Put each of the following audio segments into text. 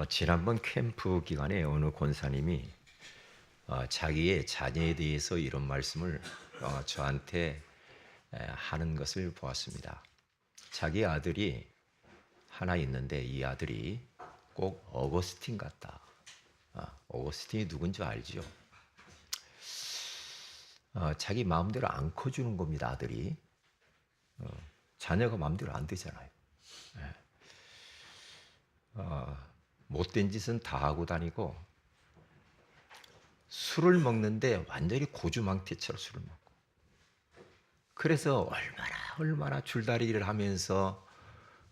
지난번 캠프 기간에 어느 권사님이 자기의 자녀에 대해서 이런 말씀을 저한테 하는 것을 보았습니다. 자기 아들이 하나 있는데 이 아들이 꼭 어거스틴 같다. 어거스틴이 누군지 알죠? 자기 마음대로 안 커주는 겁니다, 아들이. 자녀가 마음대로 안 되잖아요. 못된 짓은 다 하고 다니고 술을 먹는데 완전히 고주망태처럼 술을 먹고, 그래서 얼마나 줄다리기를 하면서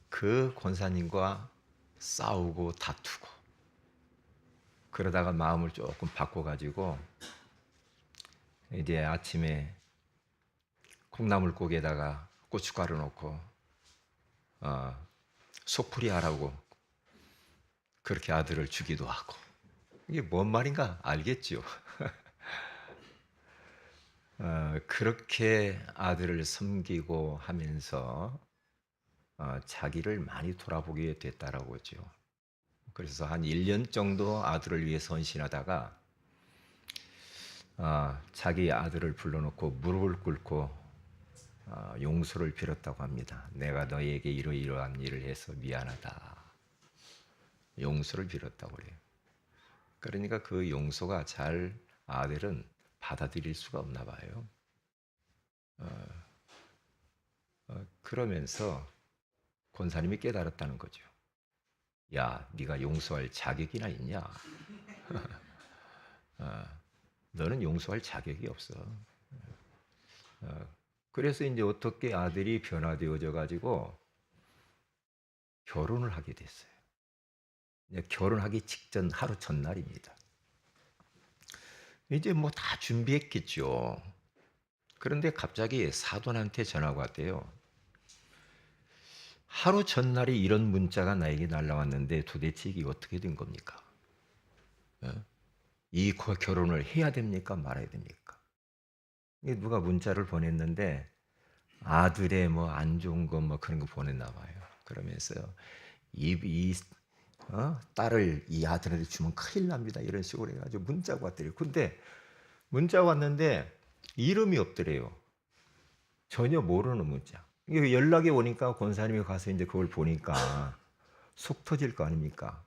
그 권사님과 싸우고 다투고, 그러다가 마음을 조금 바꿔가지고 이제 아침에 콩나물국에다가 고춧가루 넣고 속풀이 하라고 그렇게 아들을 주기도 하고. 이게 뭔 말인가 알겠죠? 그렇게 아들을 섬기고 하면서 자기를 많이 돌아보게 됐다라고 하죠. 그래서 한 1년 정도 아들을 위해 선신하다가 자기 아들을 불러놓고 무릎을 꿇고 용서를 빌었다고 합니다. 내가 너에게 이러이러한 일을 해서 미안하다. 용서를 빌었다고 그래요. 그러니까 그 용서가 잘 아들은 받아들일 수가 없나 봐요. 그러면서 권사님이 깨달았다는 거죠. 야, 네가 용서할 자격이나 있냐? 너는 용서할 자격이 없어. 그래서 이제 어떻게 아들이 변화되어져 가지고 결혼을 하게 됐어요. 결혼하기 직전 하루 전날입니다. 이제 뭐 다 준비했겠죠. 그런데 갑자기 사돈한테 전화가 왔대요. 하루 전날에 이런 문자가 나에게 날라왔는데 도대체 이게 어떻게 된 겁니까? 이 결혼을 해야 됩니까? 말아야 됩니까? 누가 문자를 보냈는데 아들의 뭐 안 좋은 거 뭐 그런 거 보냈나 봐요. 그러면서 이 딸을 이 아들한테 주면 큰일 납니다. 이런 식으로 해가지고 문자가 왔더래요. 근데 문자 왔는데 이름이 없더래요. 전혀 모르는 문자. 이게 연락이 오니까 권사님이 가서 이제 그걸 보니까 속 터질 거 아닙니까?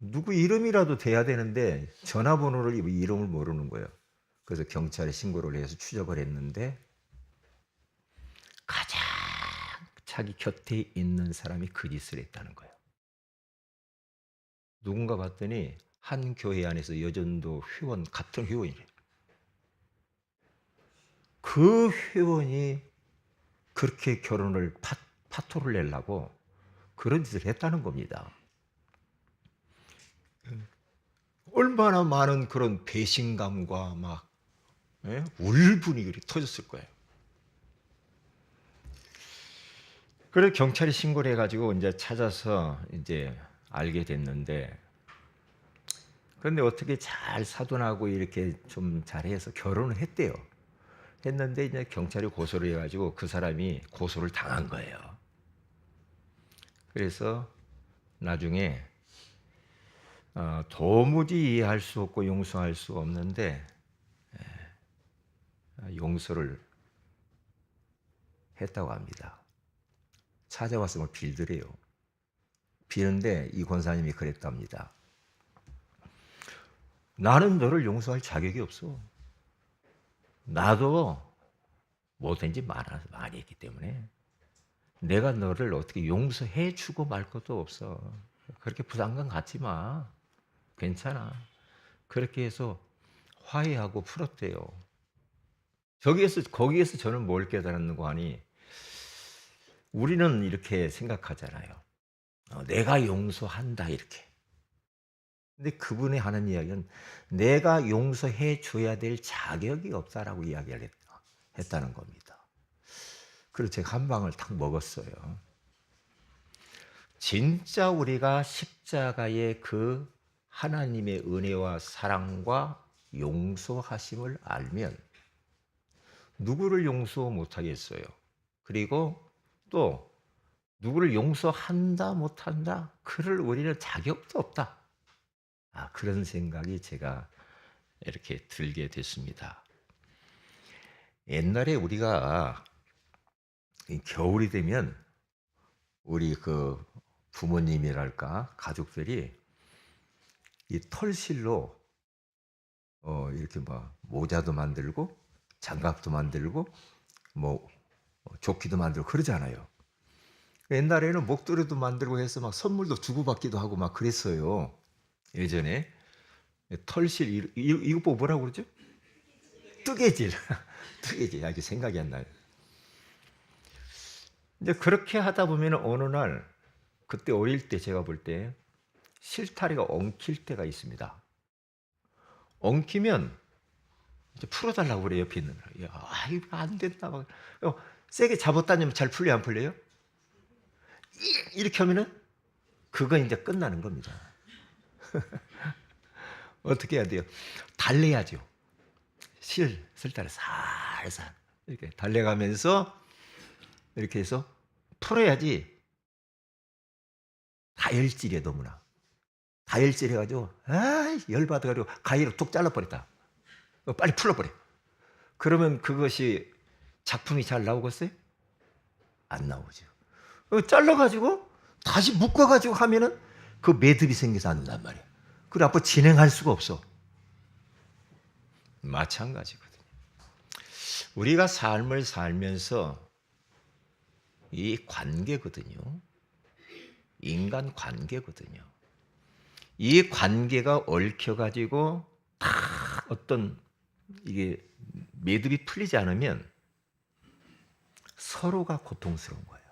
누구 이름이라도 돼야 되는데 전화번호를 이름을 모르는 거예요. 그래서 경찰에 신고를 해서 추적을 했는데 가장 자기 곁에 있는 사람이 그 짓을 했다는 거예요. 누군가 봤더니 한 교회 안에서 여전도 회원, 같은 회원이래요. 그 회원이 그렇게 결혼을 파토를 내려고 그런 짓을 했다는 겁니다. 얼마나 많은 그런 배신감과 막 울분이 터졌을 거예요. 그래서 경찰이 신고를 해가지고 이제 찾아서 이제 알게 됐는데, 그런데 어떻게 잘 사돈하고 이렇게 좀 잘해서 결혼을 했대요. 했는데 이제 경찰이 고소를 해가지고 그 사람이 고소를 당한 거예요. 그래서 나중에 도무지 이해할 수 없고 용서할 수 없는데 용서를 했다고 합니다. 찾아와서 뭐 빌더래요. 비는데 이 권사님이 그랬답니다. 나는 너를 용서할 자격이 없어. 나도 못한 짓 많이 했기 때문에 내가 너를 어떻게 용서해 주고 말 것도 없어. 그렇게 부담감 갖지 마. 괜찮아. 그렇게 해서 화해하고 풀었대요. 거기에서 저는 뭘 깨달았는고 하니, 우리는 이렇게 생각하잖아요. 내가 용서한다, 이렇게. 근데 그분이 하는 이야기는 내가 용서해 줘야 될 자격이 없다라고 이야기를 했다는 겁니다. 그래서 제가 한 방을 탁 먹었어요. 진짜 우리가 십자가의 그 하나님의 은혜와 사랑과 용서하심을 알면 누구를 용서 못하겠어요. 그리고 또 누구를 용서한다 못한다 그럴 우리는 자격도 없다. 그런 생각이 제가 이렇게 들게 됐습니다. 옛날에 우리가 이 겨울이 되면 우리 그 부모님이랄까 가족들이 이 털실로 이렇게 막 모자도 만들고 장갑도 만들고 뭐 조끼도 만들고 그러잖아요. 옛날에는 목도리도 만들고 해서 막 선물도 주고받기도 하고 막 그랬어요. 예전에 털실 이거 보고 뭐라고 그러죠? 뜨개질. 뜨개질. 이게 생각이 안 나요. 이제 그렇게 하다 보면 어느 날 그때 어릴 때 제가 볼 때 실타리가 엉킬 때가 있습니다. 엉키면 이제 풀어달라고 그래 옆에 있는 야, 이거 안 된다 막 세게 잡았다니면 잘 풀려 안 풀려요? 이렇게 하면은 그건 이제 끝나는 겁니다. 어떻게 해야 돼요? 달래야죠. 실타리 살살 이렇게 달래가면서 이렇게 해서 풀어야지. 다혈질이야 너무나. 다혈질해가지고 열받아가지고 가위로 툭 잘라버렸다. 빨리 풀어버려. 그러면 그것이 작품이 잘 나오겠어요? 안 나오죠. 잘라가지고 다시 묶어가지고 하면은 그 매듭이 생겨서 안 된단 말이야. 그리고 앞으로 진행할 수가 없어. 마찬가지거든요. 우리가 삶을 살면서 이 관계거든요. 인간 관계거든요. 이 관계가 얽혀가지고 다 어떤 이게 매듭이 풀리지 않으면 서로가 고통스러운 거예요.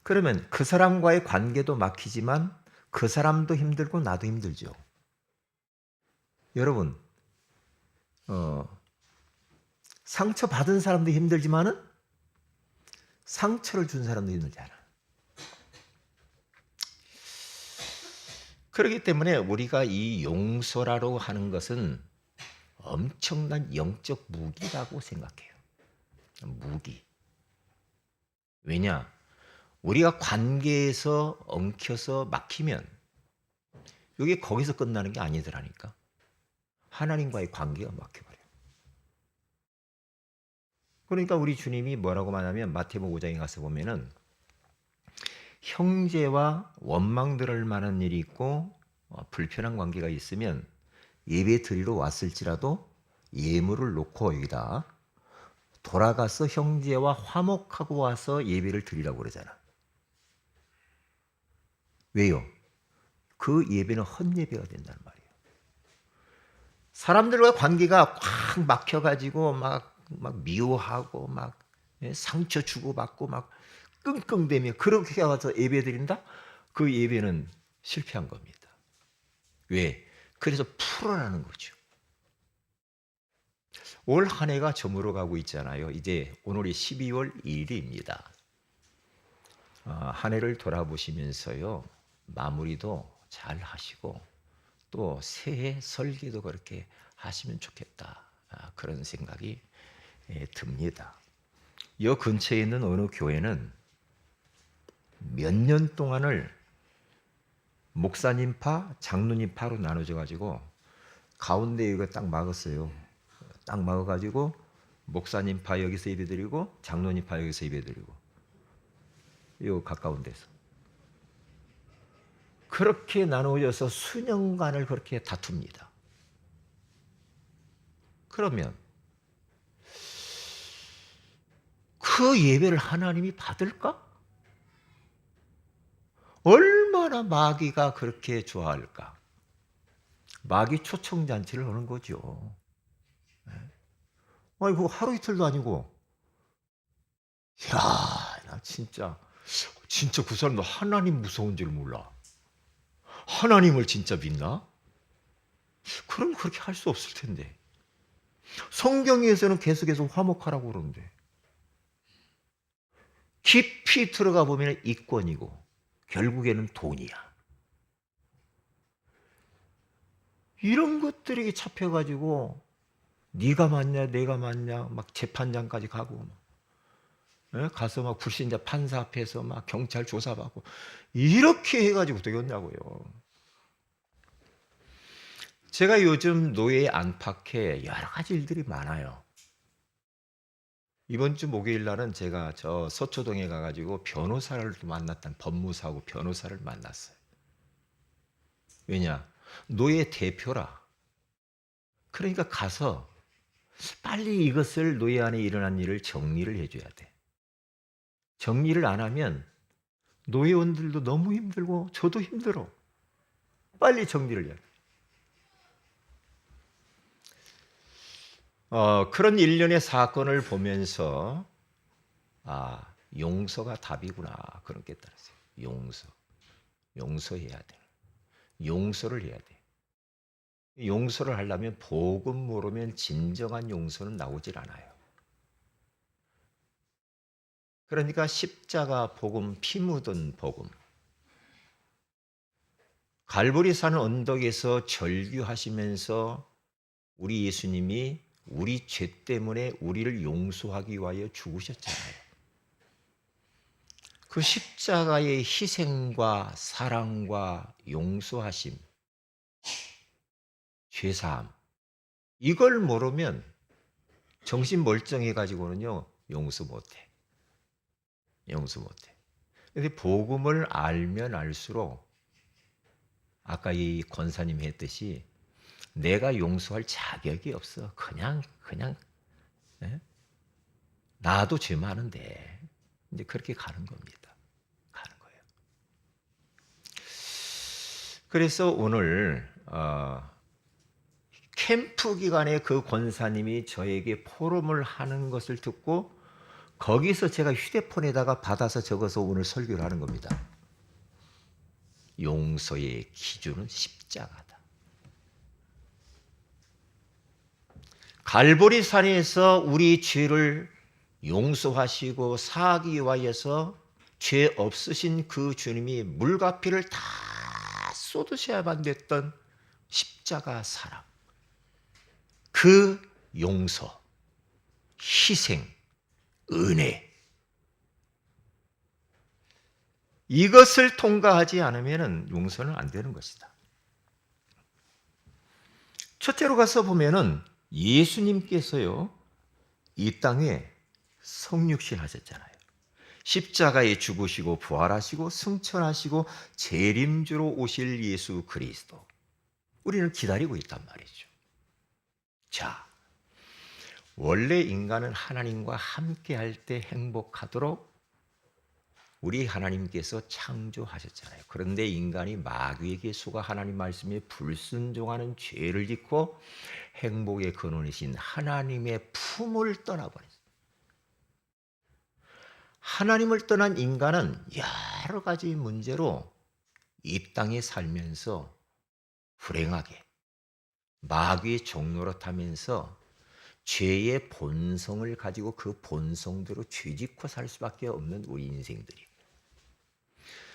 그러면 그 사람과의 관계도 막히지만 그 사람도 힘들고 나도 힘들죠. 여러분, 상처 받은 사람도 힘들지만은 상처를 준 사람도 힘들잖아. 그렇기 때문에 우리가 이 용서라고 하는 것은 엄청난 영적 무기라고 생각해요. 무기. 왜냐? 우리가 관계에서 엉켜서 막히면 이게 거기서 끝나는 게 아니더라니까. 하나님과의 관계가 막혀버려요. 그러니까 우리 주님이 뭐라고 말하면 마태복음 5장에 가서 보면은 형제와 원망 들을 만한 일이 있고 불편한 관계가 있으면 예배 드리러 왔을지라도 예물을 놓고 여기다 돌아가서 형제와 화목하고 와서 예배를 드리라고 그러잖아. 왜요? 그 예배는 헛예배가 된다는 말이에요. 사람들과 관계가 꽉 막혀가지고 막 미워하고 막 상처 주고받고 막 끙끙대며 그렇게 가서 예배 드린다? 그 예배는 실패한 겁니다. 왜? 그래서 풀어라는 거죠. 올 한 해가 저물어 가고 있잖아요. 이제 오늘이 12월 1일입니다. 한 해를 돌아보시면서요. 마무리도 잘 하시고 또 새해 설계도 그렇게 하시면 좋겠다. 그런 생각이 듭니다. 이 근처에 있는 어느 교회는 몇 년 동안을 목사님파, 장로님파로 나눠져 가지고 가운데 이거 딱 막았어요. 딱 막아가지고 목사님파 여기서 예배드리고 장로님파 여기서 예배드리고 이 가까운 데서 그렇게 나누어져서 수년간을 그렇게 다툽니다. 그러면 그 예배를 하나님이 받을까? 얼마나 마귀가 그렇게 좋아할까? 마귀 초청잔치를 하는 거죠. 아니, 그거 하루 이틀도 아니고, 야, 나 진짜 그 사람도 하나님 무서운 줄 몰라. 하나님을 진짜 믿나? 그럼 그렇게 할 수 없을 텐데. 성경에서는 계속해서 화목하라고 그러는데. 깊이 들어가 보면 이권이고, 결국에는 돈이야. 이런 것들이 잡혀가지고 네가 맞냐 내가 맞냐 막 재판장까지 가고 가서 막 불신자 판사 앞에서 막 경찰 조사받고 이렇게 해가지고 되겠냐고요. 제가 요즘 노예 안팎에 여러 가지 일들이 많아요. 이번 주 목요일 날은 제가 저 서초동에 가가지고 변호사를 만났던 법무사하고 변호사를 만났어요. 왜냐? 노예 대표라. 그러니까 가서 빨리 이것을 노예 안에 일어난 일을 정리를 해줘야 돼. 정리를 안 하면 노예원들도 너무 힘들고 저도 힘들어. 빨리 정리를 해야 돼. 그런 일련의 사건을 보면서 용서가 답이구나 그런 게 깨달았어요. 용서해야 돼. 용서를 해야 돼. 용서를 하려면 복음 모르면 진정한 용서는 나오질 않아요. 그러니까 십자가 복음, 피 묻은 복음. 갈보리산 언덕에서 절규하시면서 우리 예수님이 우리 죄 때문에 우리를 용서하기 위하여 죽으셨잖아요. 그 십자가의 희생과 사랑과 용서하심, 죄사함, 이걸 모르면 정신 멀쩡해가지고는요 용서 못해. 근데 복음을 알면 알수록 아까 이 권사님이 했듯이 내가 용서할 자격이 없어. 그냥 나도 죄 많은데 이제 그렇게 가는 겁니다. 가는 거예요. 그래서 오늘 캠프 기간에 그 권사님이 저에게 포럼을 하는 것을 듣고 거기서 제가 휴대폰에다가 받아서 적어서 오늘 설교를 하는 겁니다. 용서의 기준은 십자가다. 갈보리산에서 우리 죄를 용서하시고 사하기 위하여서 죄 없으신 그 주님이 물과 피를 다 쏟으셔야만 됐던 십자가 사랑, 그 용서, 희생, 은혜, 이것을 통과하지 않으면 용서는 안 되는 것이다. 첫째로 가서 보면은 예수님께서요 이 땅에 성육신 하셨잖아요. 십자가에 죽으시고 부활하시고 승천하시고 재림주로 오실 예수 그리스도, 우리는 기다리고 있단 말이죠. 자, 원래 인간은 하나님과 함께 할 때 행복하도록 우리 하나님께서 창조하셨잖아요. 그런데 인간이 마귀에게 속아 하나님 말씀에 불순종하는 죄를 짓고 행복의 근원이신 하나님의 품을 떠나버렸어요. 하나님을 떠난 인간은 여러 가지 문제로 이 땅에 살면서 불행하게 마귀의 종노릇하면서 죄의 본성을 가지고 그 본성대로 죄짓고 살 수밖에 없는 우리 인생들이,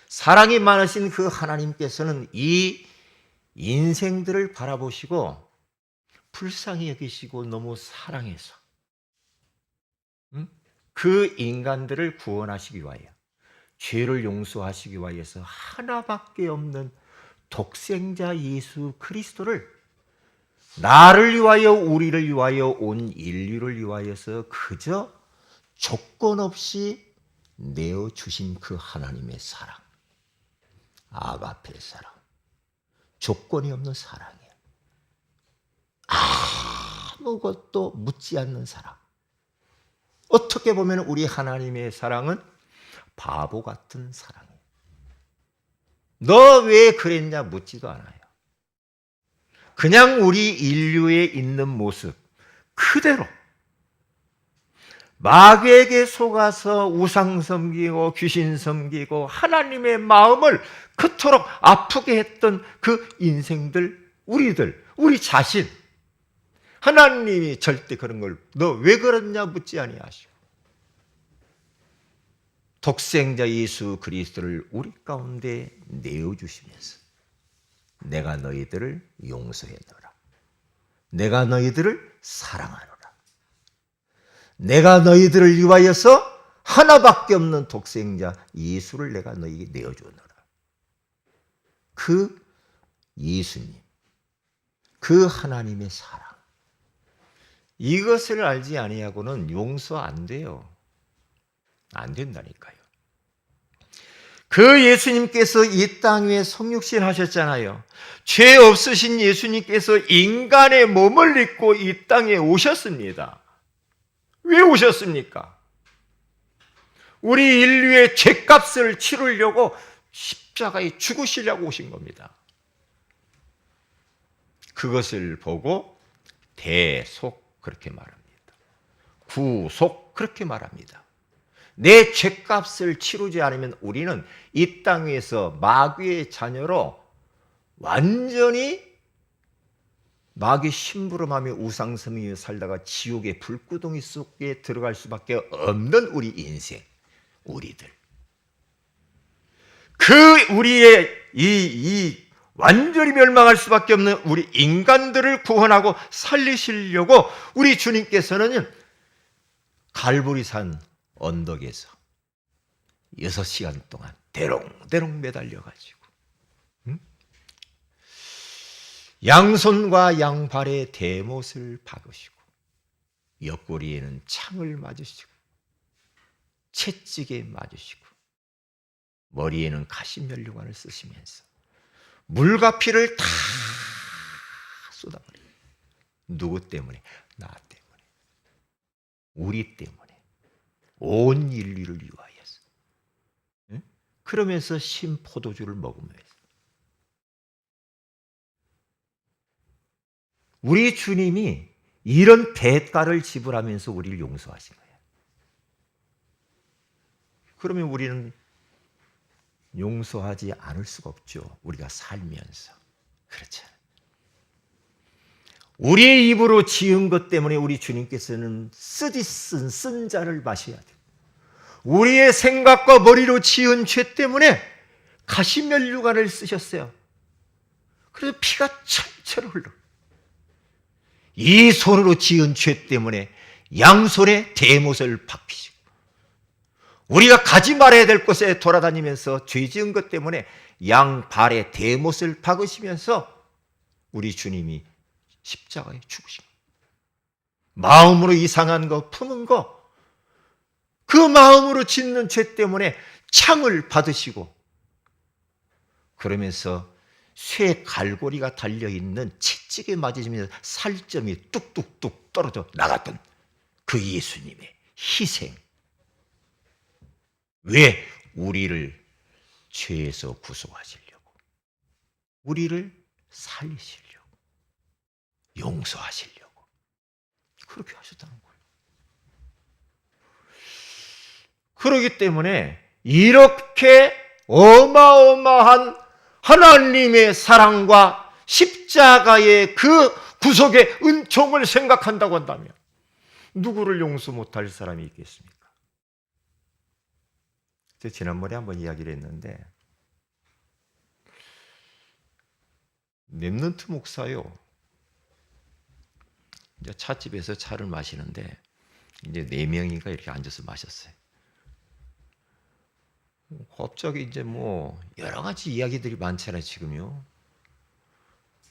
사랑이 많으신 그 하나님께서는 이 인생들을 바라보시고 불쌍히 여기시고 너무 사랑해서 그 인간들을 구원하시기 위하여, 죄를 용서하시기 위하여서 하나밖에 없는 독생자 예수 그리스도를 나를 위하여 우리를 위하여 온 인류를 위하여서 그저 조건 없이 내어주신 그 하나님의 사랑, 아가페 사랑, 조건이 없는 사랑이에요. 아무것도 묻지 않는 사랑. 어떻게 보면 우리 하나님의 사랑은 바보 같은 사랑이에요. 너 왜 그랬냐 묻지도 않아요. 그냥 우리 인류에 있는 모습 그대로 마귀에게 속아서 우상 섬기고 귀신 섬기고 하나님의 마음을 그토록 아프게 했던 그 인생들, 우리 자신, 하나님이 절대 그런 걸 너 왜 그랬냐 묻지 아니하시고 독생자 예수 그리스도를 우리 가운데 내어주시면서 내가 너희들을 용서해노라, 내가 너희들을 사랑하노라, 내가 너희들을 위하여서 하나밖에 없는 독생자 예수를 내가 너에게 내어주노라. 그 예수님, 그 하나님의 사랑, 이것을 알지 아니하고는 용서 안 돼요. 안 된다니까요. 그 예수님께서 이 땅 위에 성육신 하셨잖아요. 죄 없으신 예수님께서 인간의 몸을 입고 이 땅에 오셨습니다. 왜 오셨습니까? 우리 인류의 죄값을 치르려고 십자가에 죽으시려고 오신 겁니다. 그것을 보고 대속 그렇게 말합니다. 구속 그렇게 말합니다. 내 죄값을 치르지 않으면 우리는 이 땅 위에서 마귀의 자녀로 완전히 마귀 심부름하며 우상섬이며 살다가 지옥의 불구덩이 속에 들어갈 수밖에 없는 우리 인생, 우리들. 우리의 이 완전히 멸망할 수밖에 없는 우리 인간들을 구원하고 살리시려고 우리 주님께서는 갈보리산 언덕에서 6시간 동안 대롱대롱 매달려가지고 양손과 양발에 대못을 박으시고 옆구리에는 창을 맞으시고 채찍에 맞으시고 머리에는 가시면류관을 쓰시면서 물과 피를 다 쏟아버려요. 누구 때문에? 나 때문에. 우리 때문에. 온 인류를 위하여서. 그러면서 신포도주를 먹으면서 우리 주님이 이런 대가를 지불하면서 우리를 용서하신 거예요. 그러면 우리는 용서하지 않을 수가 없죠. 우리가 살면서. 그렇잖아요. 우리의 입으로 지은 것 때문에 우리 주님께서는 쓴 자를 마셔야 돼요. 우리의 생각과 머리로 지은 죄 때문에 가시면류관을 쓰셨어요. 그래서 피가 철철 흘러. 이 손으로 지은 죄 때문에 양손에 대못을 박히시고 우리가 가지 말아야 될 곳에 돌아다니면서 죄 지은 것 때문에 양발에 대못을 박으시면서 우리 주님이 십자가에 죽으신 거예요. 마음으로 이상한 거 품은 거, 그 마음으로 짓는 죄 때문에 창을 받으시고 그러면서 쇠 갈고리가 달려있는 채찍에 맞으시면서 살점이 뚝뚝뚝 떨어져 나갔던 그 예수님의 희생. 왜? 우리를 죄에서 구속하시려고, 우리를 살리시려고, 용서하시려고 그렇게 하셨다는 거예요. 그렇기 때문에 이렇게 어마어마한 하나님의 사랑과 십자가의 그 구속의 은총을 생각한다고 한다면 누구를 용서 못할 사람이 있겠습니까? 제가 지난번에 한번 이야기를 했는데 랩넌트 목사요. 이제 찻집에서 차를 마시는데 이제 4명인가 이렇게 앉아서 마셨어요. 갑자기 이제 뭐 여러 가지 이야기들이 많잖아요, 지금요.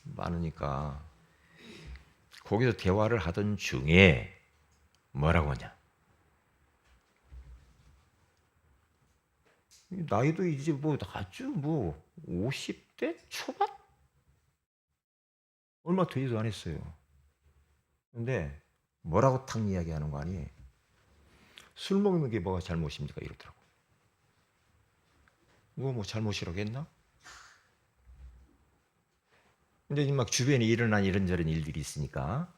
많으니까 거기서 대화를 하던 중에 뭐라고 하냐? 나이도 이제 뭐 아주 뭐 50대 초반? 얼마 되지도 않았어요. 근데 뭐라고 탁 이야기하는 거 아니에요? 술 먹는 게 뭐가 잘못입니까? 이러더라고. 이거 뭐 잘못이라고 했나? 근데 막 주변에 일어난 이런저런 일들이 있으니까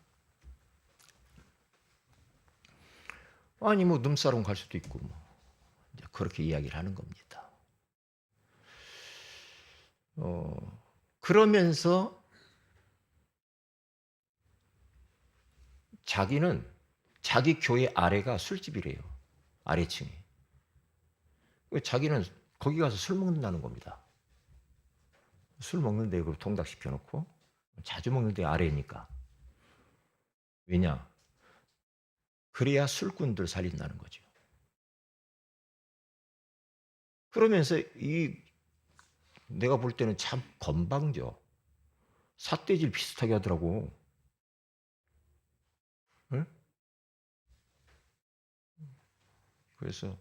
아니 뭐 눈사람 갈 수도 있고 뭐 이제 그렇게 이야기를 하는 겁니다. 그러면서 자기는 자기 교회 아래가 술집이래요. 아래층에. 자기는 거기 가서 술 먹는다는 겁니다. 술 먹는데 그 통닭 시켜놓고 자주 먹는데 아래니까. 왜냐? 그래야 술꾼들 살린다는 거죠. 그러면서 내가 볼 때는 참 건방져. 삿대질 비슷하게 하더라고. 응? 그래서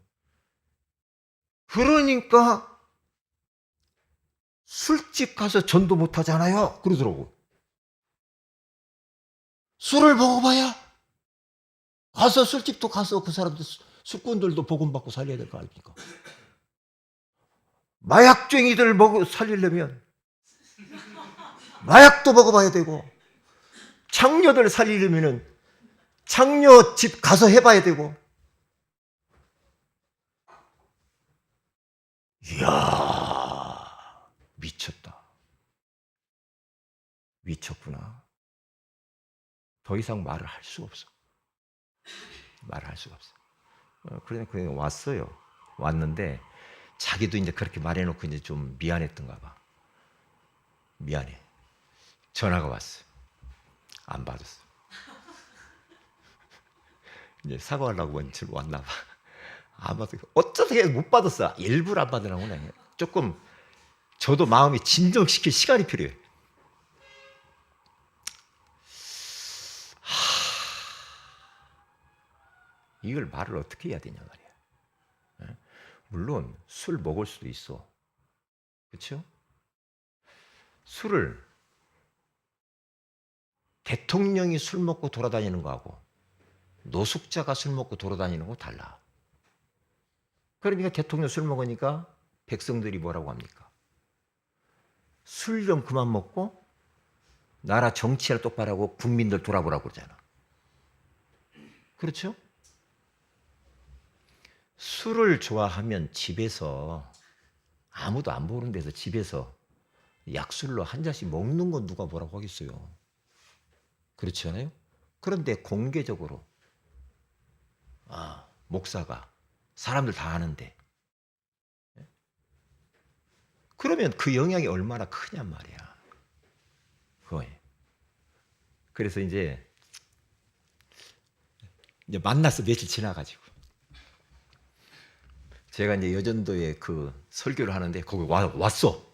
그러니까 술집 가서 전도 못 하잖아요. 그러더라고. 술을 먹어봐야 가서 술집도 가서 그 사람들 술꾼들도 복음받고 살려야 될 거 아닙니까? 마약쟁이들 살리려면 마약도 먹어봐야 되고, 창녀들 살리려면은 창녀 집 가서 해봐야 되고. 이야, 미쳤다. 미쳤구나. 더 이상 말을 할 수가 없어. 말을 할 수가 없어. 그러니까 그냥 왔어요. 왔는데 자기도 이제 그렇게 말해놓고 이제 좀 미안했던가 봐. 미안해. 전화가 왔어. 안 받았어. 이제 사과하려고 먼저 왔나 봐. 안 받았어. 어쩌게 못 받았어. 일부러 안 받으라고 그래. 조금 저도 마음이 진정시킬 시간이 필요해. 이걸 말을 어떻게 해야 되냐 말이야. 물론 술 먹을 수도 있어. 그렇죠? 술을 대통령이 술 먹고 돌아다니는 거하고 노숙자가 술 먹고 돌아다니는 거 달라. 그러니까 대통령 술 먹으니까 백성들이 뭐라고 합니까? 술 좀 그만 먹고 나라 정치를 똑바로 하고 국민들 돌아보라고 그러잖아. 그렇죠? 술을 좋아하면 집에서 아무도 안 보는 데서 집에서 약술로 한 잔씩 먹는 건 누가 뭐라고 하겠어요. 그렇지 않아요? 그런데 공개적으로 목사가 사람들 다 아는데 그러면 그 영향이 얼마나 크냔 말이야. 그거에. 그래서 이제 만나서 며칠 지나가지고 제가 이제 여전도에 그 설교를 하는데 거기 왔어.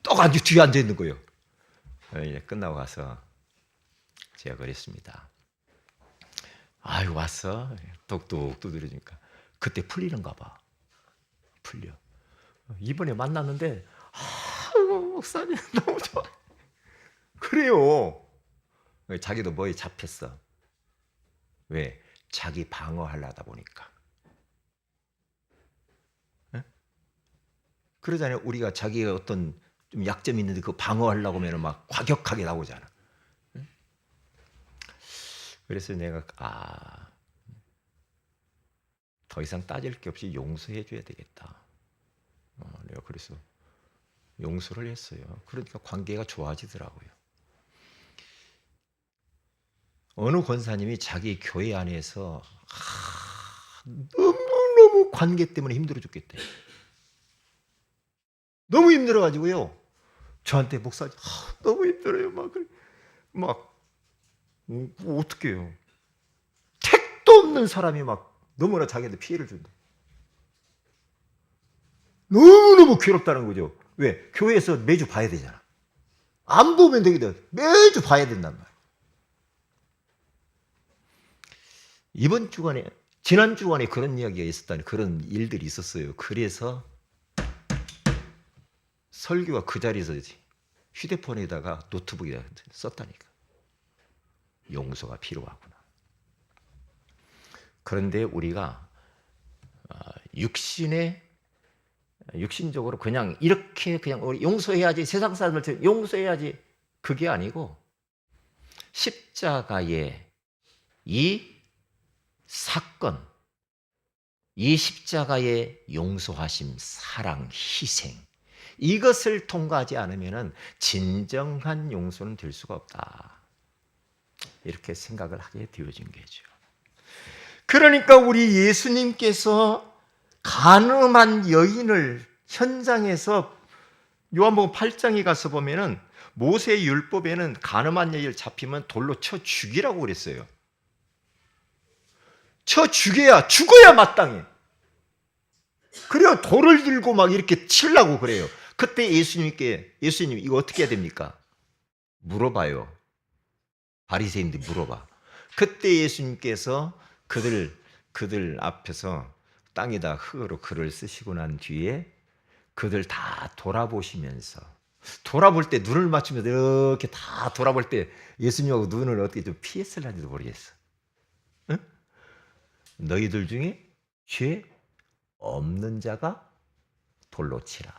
딱 뒤에 앉아 있는 거예요. 이제 끝나고 가서 제가 그랬습니다. 아유 왔어. 똑똑 두드려주니까 그때 풀리는가 봐. 풀려. 이번에 만났는데 목사님 너무 좋아. 그래요. 자기도 뭐에 잡혔어. 왜? 자기 방어하려다 보니까. 그러잖아요. 우리가 자기가 어떤 좀 약점이 있는데 그 방어하려고 하면 막 과격하게 나오잖아. 그래서 내가 더 이상 따질 게 없이 용서해 줘야 되겠다. 내가 그래서 용서를 했어요. 그러니까 관계가 좋아지더라고요. 어느 권사님이 자기 교회 안에서 너무너무 관계 때문에 힘들어 죽겠대. 너무 힘들어가지고요. 저한테 목사님 너무 힘들어요. 어떻게 해요. 택도 없는 사람이 막 너무나 자기한테 피해를 준다. 너무너무 괴롭다는 거죠. 왜? 교회에서 매주 봐야 되잖아. 안 보면 되거든. 매주 봐야 된단 말이야. 지난 주간에 그런 이야기가 있었다니, 그런 일들이 있었어요. 그래서 설교가 그 자리에서 휴대폰에다가 노트북에다가 썼다니까. 용서가 필요하구나. 그런데 우리가 육신적으로 그냥 이렇게 그냥 우리 용서해야지, 세상 사람들 용서해야지, 그게 아니고 십자가의 이 사건, 이 십자가의 용서하심, 사랑, 희생, 이것을 통과하지 않으면 진정한 용서는 될 수가 없다. 이렇게 생각을 하게 되어진 거죠. 그러니까 우리 예수님께서 간음한 여인을 현장에서 요한복음 8장에 가서 보면은 모세의 율법에는 간음한 여인을 잡히면 돌로 쳐 죽이라고 그랬어요. 쳐 죽여야, 죽어야 마땅해. 그래요. 돌을 들고 막 이렇게 치려고 그래요. 그때 예수님 이거 어떻게 해야 됩니까? 물어봐요. 바리새인들이 물어봐. 그때 예수님께서 그들 앞에서 땅에다 흙으로 글을 쓰시고 난 뒤에 그들 다 돌아보시면서, 돌아볼 때 눈을 맞추면서 이렇게 다 돌아볼 때 예수님하고 눈을 어떻게 좀 피했을는지도 모르겠어. 응? 너희들 중에 죄 없는 자가 돌로 치라.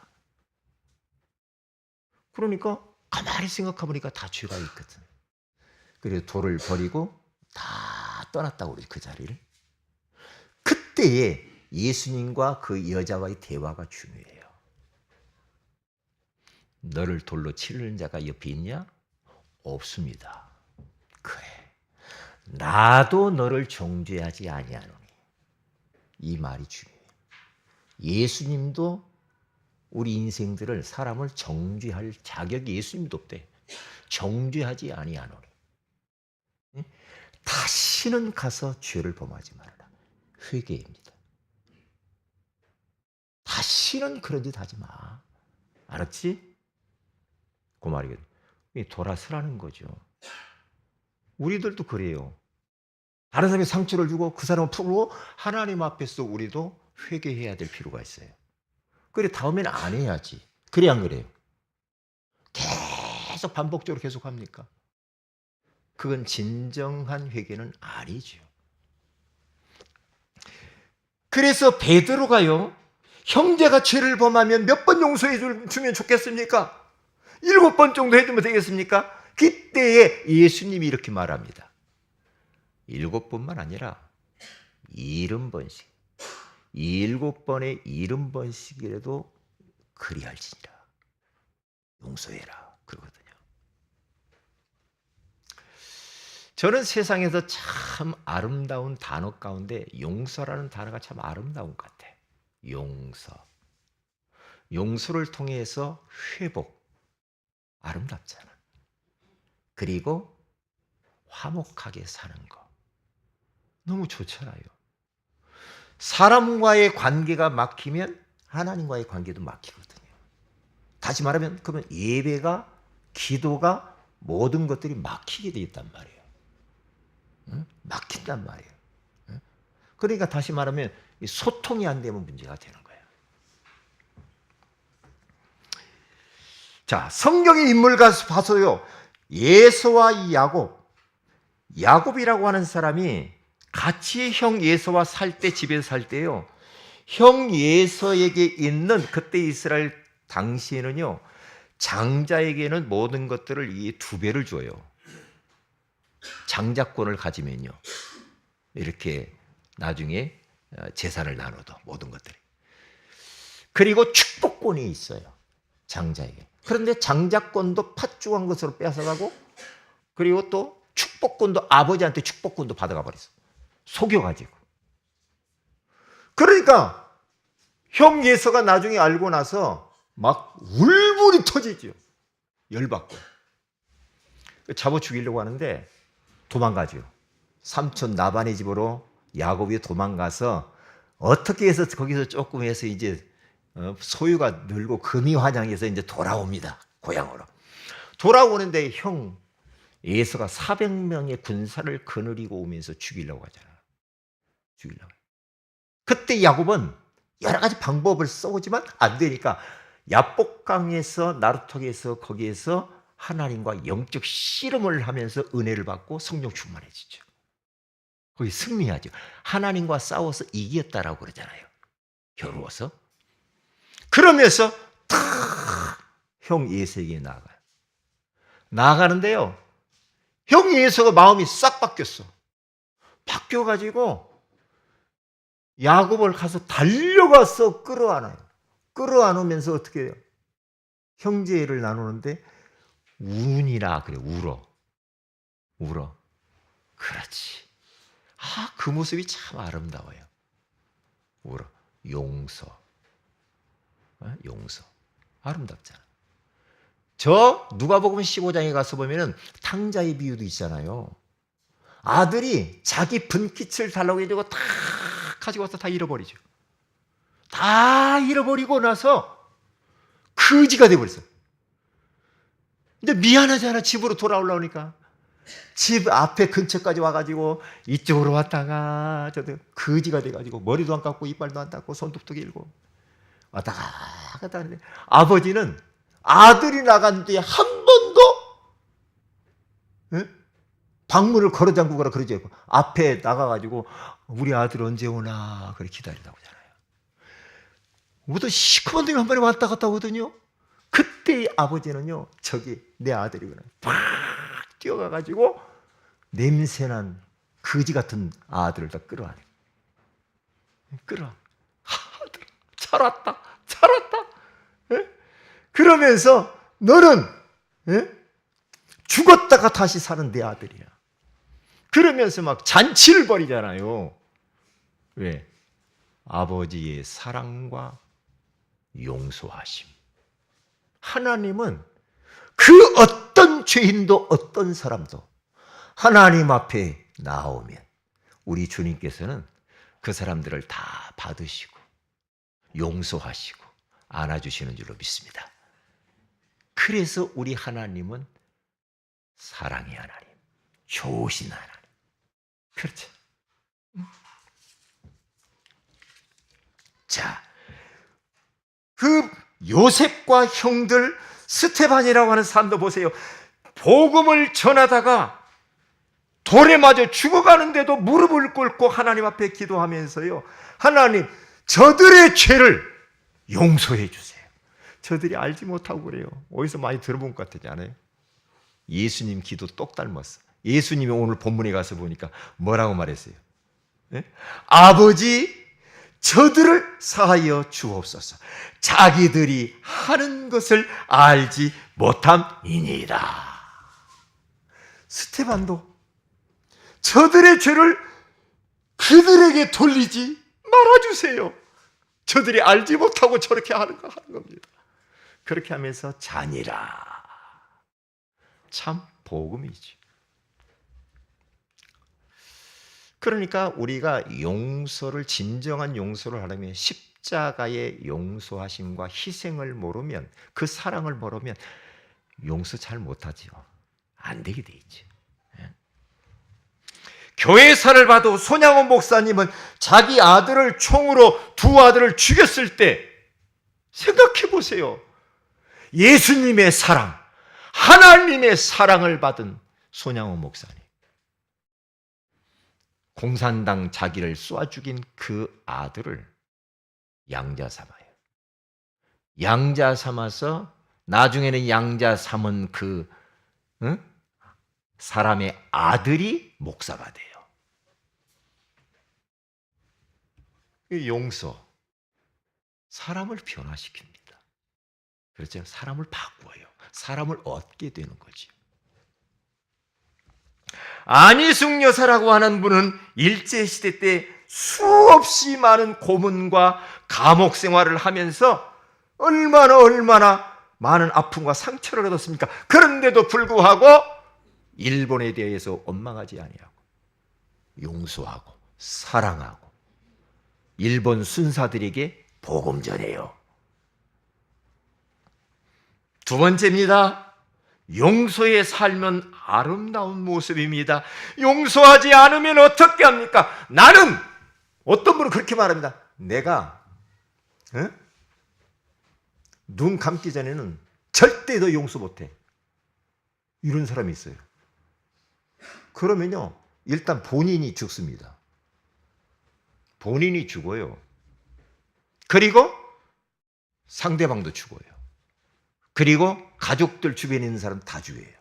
그러니까 가만히 생각해보니까 다 죄가 있거든. 그래서 돌을 버리고 다 떠났다고 그러지, 그 자리를. 그때에 예수님과 그 여자와의 대화가 중요해요. 너를 돌로 치는 자가 옆에 있냐? 없습니다. 그래, 나도 너를 정죄하지 아니하노니. 이 말이 중요해요. 예수님도 우리 인생들을, 사람을 정죄할 자격이 예수님도 없대. 정죄하지 아니하노니. 다시는 가서 죄를 범하지 말아라. 회개입니다. 다시는 그런 짓 하지 마. 알았지? 그 말이거든. 돌아서라는 거죠. 우리들도 그래요. 다른 사람이 상처를 주고 그 사람을 풀고 하나님 앞에서 우리도 회개해야 될 필요가 있어요. 그래, 다음에는 안 해야지. 그래, 안 그래요? 계속 반복적으로 계속 합니까? 그건 진정한 회개는 아니죠. 그래서 베드로가요, 형제가 죄를 범하면 몇 번 용서해 주면 좋겠습니까? 7번 정도 해주면 되겠습니까? 그때에 예수님이 이렇게 말합니다. 7번만 아니라 70번씩, 7번에 70번씩이라도 그리할지니라. 용서해라. 그러거든요. 저는 세상에서 참 아름다운 단어 가운데 용서라는 단어가 참 아름다운 것 같아요. 용서. 용서를 통해서 회복. 아름답잖아. 그리고 화목하게 사는 거. 너무 좋잖아요. 사람과의 관계가 막히면 하나님과의 관계도 막히거든요. 다시 말하면 그러면 예배가, 기도가, 모든 것들이 막히게 돼 있단 말이에요. 응? 막힌단 말이에요. 응? 그러니까 다시 말하면 소통이 안 되면 문제가 되는 거예요. 자, 성경의 인물 가서 봐서요, 예서와 야곱이라고 하는 사람이 같이 형 예서와 살 때, 집에서 살 때요, 형 예서에게 있는, 그때 이스라엘 당시에는요, 장자에게는 모든 것들을 이 2배를 줘요. 장자권을 가지면요, 이렇게 나중에 재산을 나눠도 모든 것들이. 그리고 축복권이 있어요, 장자에게. 그런데 장자권도 팥죽한 것으로 뺏어가고, 그리고 또 축복권도, 아버지한테 축복권도 받아가 버렸어. 속여가지고. 그러니까 형 예서가 나중에 알고 나서 막 울분이 터지죠. 열받고. 잡아 죽이려고 하는데 도망가죠. 삼촌 라반의 집으로 야곱이 도망가서 어떻게 해서 거기서 조금 해서 이제 소유가 늘고 금이 환영해서 이제 돌아옵니다. 고향으로. 돌아오는데 형 예서가 400명의 군사를 거느리고 오면서 죽이려고 하잖아. 죽이려고. 그때 야곱은 여러 가지 방법을 써보지만 안 되니까 야복강에서, 나루턱에서, 거기에서 하나님과 영적 씨름을 하면서 은혜를 받고 성령 충만해지죠. 거기 승리하죠. 하나님과 싸워서 이겼다라고 그러잖아요. 겨루어서. 그러면서 형 예서에게 나아가요. 나아가는데요, 형 예서가 마음이 싹 바뀌었어. 바뀌어가지고 야곱을 가서 달려가서 끌어안아요. 끌어안으면서 어떻게 해요? 형제를 나누는데 우니라 그래. 울어. 그렇지. 그 모습이 참 아름다워요. 울어. 용서. 아름답잖아. 저 누가복음 15장에 가서 보면은 탕자의 비유도 있잖아요. 아들이 자기 분깃을 달라고 해주고 다 가지고 와서 다 잃어버리죠. 다 잃어버리고 나서 거지가 돼버렸어. 근데 미안하잖아. 집으로 돌아오려니까. 집 앞에 근처까지 와가지고 이쪽으로 왔다가 저도 거지가 돼가지고 머리도 안 감고 이빨도 안 닦고 손톱도 길고 왔다 갔다 하는데, 아버지는 아들이 나간 뒤에 한 번도 방문을 걸어 잠그거나 그러지 않고 앞에 나가가지고 우리 아들 언제 오나 그렇게 기다리다 오잖아요. 모두 시커먼 놈이 한 번에 왔다 갔다 오거든요. 그때 아버지는요, 저기 내 아들이구나 팍 뛰어가가지고 냄새난 거지 같은 아들을 다 끌어안아. 끌어안아. 아들 잘 왔다 잘 왔다. 그러면서 너는 죽었다가 다시 사는 내 아들이야. 그러면서 막 잔치를 벌이잖아요. 왜? 아버지의 사랑과 용서하심. 하나님은 그 어떤 죄인도 어떤 사람도 하나님 앞에 나오면 우리 주님께서는 그 사람들을 다 받으시고 용서하시고 안아주시는 줄로 믿습니다. 그래서 우리 하나님은 사랑의 하나님, 좋으신 하나님. 그렇죠. 자, 그 요셉과 형들 스테반이라고 하는 사람도 보세요. 복음을 전하다가 돌에 맞아 죽어가는데도 무릎을 꿇고 하나님 앞에 기도하면서요, 하나님 저들의 죄를 용서해 주세요. 저들이 알지 못하고 그래요. 어디서 많이 들어본 것 같지 않아요? 예수님 기도 똑 닮았어. 예수님이 오늘 본문에 가서 보니까 뭐라고 말했어요? 아버지 저들을 사하여 주옵소서. 자기들이 하는 것을 알지 못함이니이다. 스테반도 저들의 죄를 그들에게 돌리지 말아주세요. 저들이 알지 못하고 저렇게 하는 겁니다. 그렇게 하면서 잔이라. 참 복음이지. 그러니까 우리가 용서를, 진정한 용서를 하려면 십자가의 용서하심과 희생을 모르면, 그 사랑을 모르면 용서 잘 못하지요. 안 되게 돼 있지. 교회사를 봐도 손양원 목사님은 자기 아들을 총으로 두 아들을 죽였을 때 생각해 보세요. 예수님의 사랑, 하나님의 사랑을 받은 손양원 목사님. 공산당 자기를 쏴 죽인 그 아들을 양자 삼아요. 양자 삼아서 나중에는 양자 삼은 그 사람의 아들이 목사가 돼요. 이 용서, 사람을 변화시킵니다. 그렇죠? 사람을 바꿔요. 사람을 얻게 되는 거지. 안희숙 여사라고 하는 분은 일제시대 때 수없이 많은 고문과 감옥 생활을 하면서 얼마나 많은 아픔과 상처를 얻었습니까? 그런데도 불구하고 일본에 대해서 원망하지 아니하고 용서하고 사랑하고 일본 순사들에게 복음 전해요. 두 번째입니다. 용서에 살면 아름다운 모습입니다. 용서하지 않으면 어떻게 합니까? 나는, 어떤 분은 그렇게 말합니다. 내가 눈 감기 전에는 절대 너 용서 못해. 이런 사람이 있어요. 그러면요, 일단 본인이 죽습니다. 본인이 죽어요. 그리고 상대방도 죽어요. 그리고 가족들 주변에 있는 사람 다 죽여요.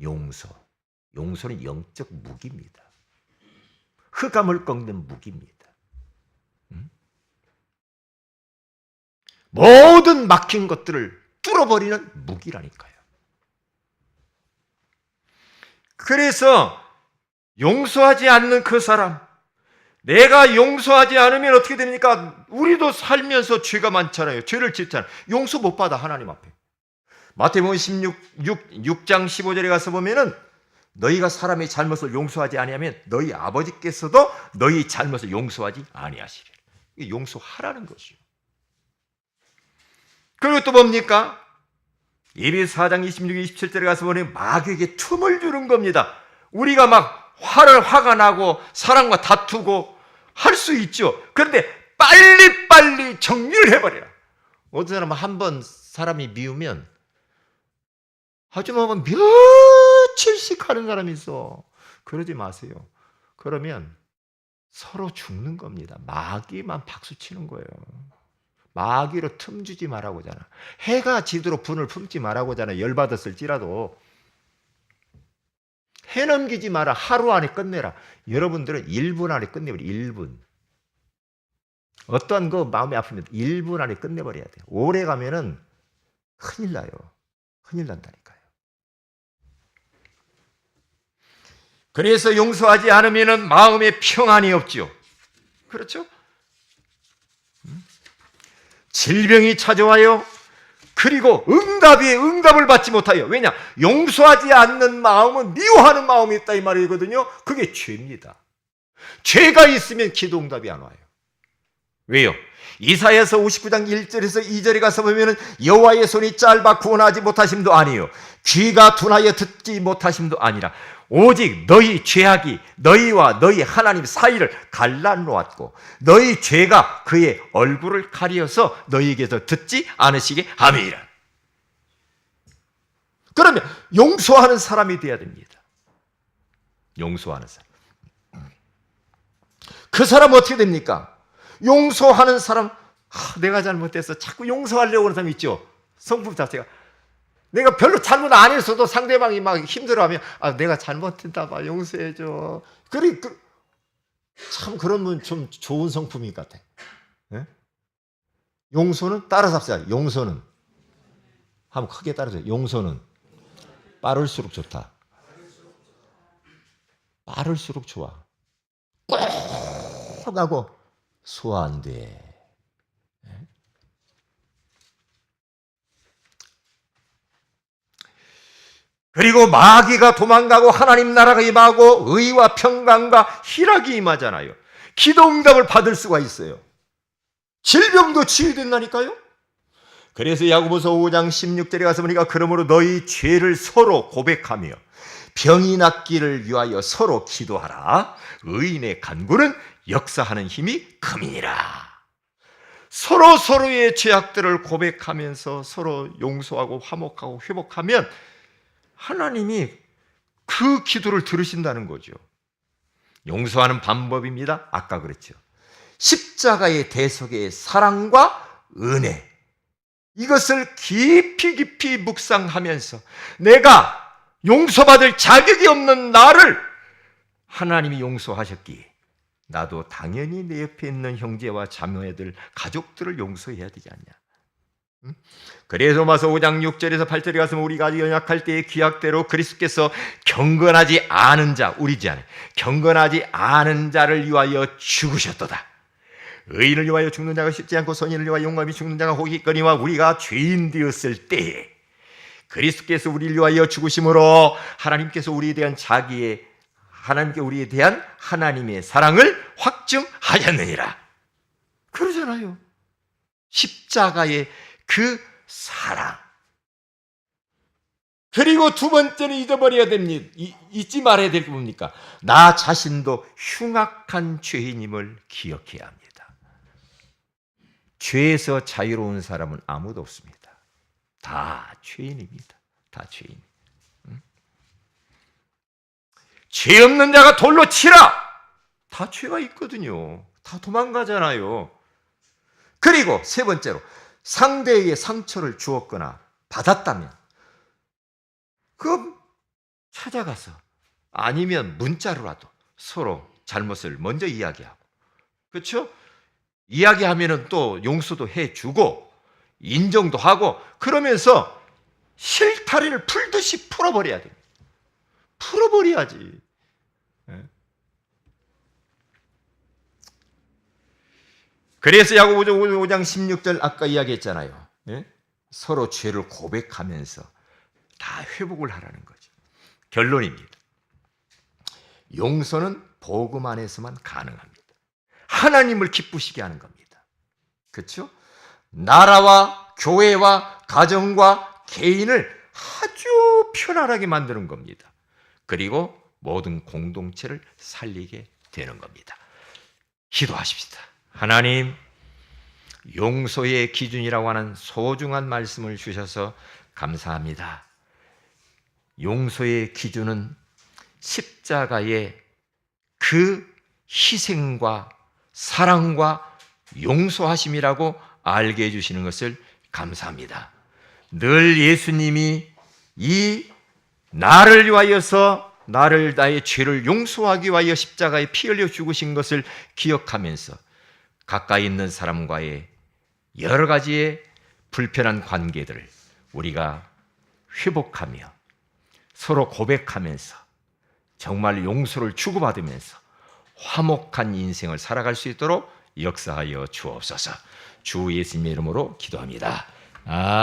용서는 영적 무기입니다. 흑암을 꺾는 무기입니다. 모든 막힌 것들을 뚫어버리는 무기라니까요. 그래서 용서하지 않는 그 사람, 내가 용서하지 않으면 어떻게 됩니까? 우리도 살면서 죄가 많잖아요. 죄를 짓잖아요. 용서 못 받아, 하나님 앞에. 마태복음 6장 15절에 가서 보면은 너희가 사람의 잘못을 용서하지 아니하면 너희 아버지께서도 너희 잘못을 용서하지 아니하시리라. 용서하라는 것이요. 그리고 또 뭡니까? 예레미야 4장 26, 27절에 가서 보니 마귀에게 틈을 주는 겁니다. 우리가 막 화가 나고 사랑과 다투고 할 수 있죠. 그런데 빨리빨리 정리를 해버려라. 어떤 사람은 한 번 사람이 미우면 아주 뭐 며칠씩 하는 사람이 있어. 그러지 마세요. 그러면 서로 죽는 겁니다. 마귀만 박수 치는 거예요. 마귀로 틈 주지 말라고잖아. 해가 지도록 분을 품지 말라고잖아. 열받았을지라도 해 넘기지 마라. 하루 안에 끝내라. 여러분들은 1분 안에 끝내버려. 1분. 어떠한 거 마음이 아프면 1분 안에 끝내버려야 돼요. 오래 가면은 큰일 나요. 큰일 난다니까요. 그래서 용서하지 않으면 마음에 평안이 없죠. 그렇죠? 질병이 찾아와요. 그리고 응답을 받지 못하여. 왜냐? 용서하지 않는 마음은 미워하는 마음이 있다 이 말이거든요. 그게 죄입니다. 죄가 있으면 기도 응답이 안 와요. 왜요? 이사야서 59장 1절에서 2절에 가서 보면 여호와의 손이 짧아 구원하지 못하심도 아니요 귀가 둔하여 듣지 못하심도 아니라 오직 너희 죄악이 너희와 너희 하나님 사이를 갈라놓았고 너희 죄가 그의 얼굴을 가리어서 너희에게서 듣지 않으시게 함이라. 그러면 용서하는 사람이 되어야 됩니다. 용서하는 사람. 그 사람은 어떻게 됩니까? 용서하는 사람, 내가 잘못해서 자꾸 용서하려고 하는 사람 있죠. 성품 자체가 내가 별로 잘못 안 했어도 상대방이 막 힘들어하면 내가 잘못했다 봐 용서해줘. 참 그런 분 좀 좋은 성품인 것 같아. 네? 용서는 따라서 합시다. 용서는 한번 크게 따라서 용서는 빠를수록 좋다. 빠를수록 좋아. 꼭 하고 소화 안 돼. 그리고 마귀가 도망가고 하나님 나라가 임하고 의와 평강과 희락이 임하잖아요. 기도 응답을 받을 수가 있어요. 질병도 치유된다니까요. 그래서 야고보서 5장 16절에 가서 보니까 그러므로 너희 죄를 서로 고백하며 병이 낫기를 위하여 서로 기도하라. 의인의 간구는 역사하는 힘이 큼이니라. 서로의 죄악들을 고백하면서 서로 용서하고 화목하고 회복하면 하나님이 그 기도를 들으신다는 거죠. 용서하는 방법입니다. 아까 그랬죠. 십자가의 대속의 사랑과 은혜, 이것을 깊이 묵상하면서 내가 용서받을 자격이 없는 나를 하나님이 용서하셨기에 나도 당연히 내 옆에 있는 형제와 자매들, 가족들을 용서해야 되지 않냐. 그래서 로마서 5장 6절에서 8절에 가서 우리가 연약할 때의 기약대로 그리스도께서 경건하지 않은 자, 우리지 않아요. 경건하지 않은 자를 위하여 죽으셨도다. 의인을 위하여 죽는 자가 쉽지 않고 선인을 위하여 용감히 죽는 자가 혹 있거니와 우리가 죄인 되었을 때에 그리스도께서 우리를 위하여 죽으심으로 하나님께서 우리에 대한 우리에 대한 하나님의 사랑을 확증하셨느니라. 그러잖아요. 십자가의 그 사랑. 그리고 두 번째는 잊어버려야 됩니다. 잊지 말아야 될 게 뭡니까? 나 자신도 흉악한 죄인임을 기억해야 합니다. 죄에서 자유로운 사람은 아무도 없습니다. 다 죄인입니다. 다 죄인. 죄 없는 자가 돌로 치라. 다 죄가 있거든요. 다 도망가잖아요. 그리고 세 번째로 상대에게 상처를 주었거나 받았다면 그럼 찾아가서 아니면 문자로라도 서로 잘못을 먼저 이야기하고, 그렇죠? 이야기하면은 또 용서도 해주고 인정도 하고 그러면서 실타래를 풀듯이 풀어버려야 됩니다. 풀어버려야지. 그래서 야고보서 5장 16절 아까 이야기했잖아요. 서로 죄를 고백하면서 다 회복을 하라는 거죠. 결론입니다. 용서는 복음 안에서만 가능합니다. 하나님을 기쁘시게 하는 겁니다. 그렇죠? 나라와 교회와 가정과 개인을 아주 편안하게 만드는 겁니다. 그리고 모든 공동체를 살리게 되는 겁니다. 기도하십시다. 하나님, 용서의 기준이라고 하는 소중한 말씀을 주셔서 감사합니다. 용서의 기준은 십자가의 그 희생과 사랑과 용서하심이라고 알게 해주시는 것을 감사합니다. 늘 예수님이 이 나를 위하여서 나를 나의 죄를 용서하기 위하여 십자가에 피 흘려 죽으신 것을 기억하면서 가까이 있는 사람과의 여러 가지의 불편한 관계들을 우리가 회복하며 서로 고백하면서 정말 용서를 주고받으면서 화목한 인생을 살아갈 수 있도록 역사하여 주옵소서. 주 예수님의 이름으로 기도합니다. 아멘.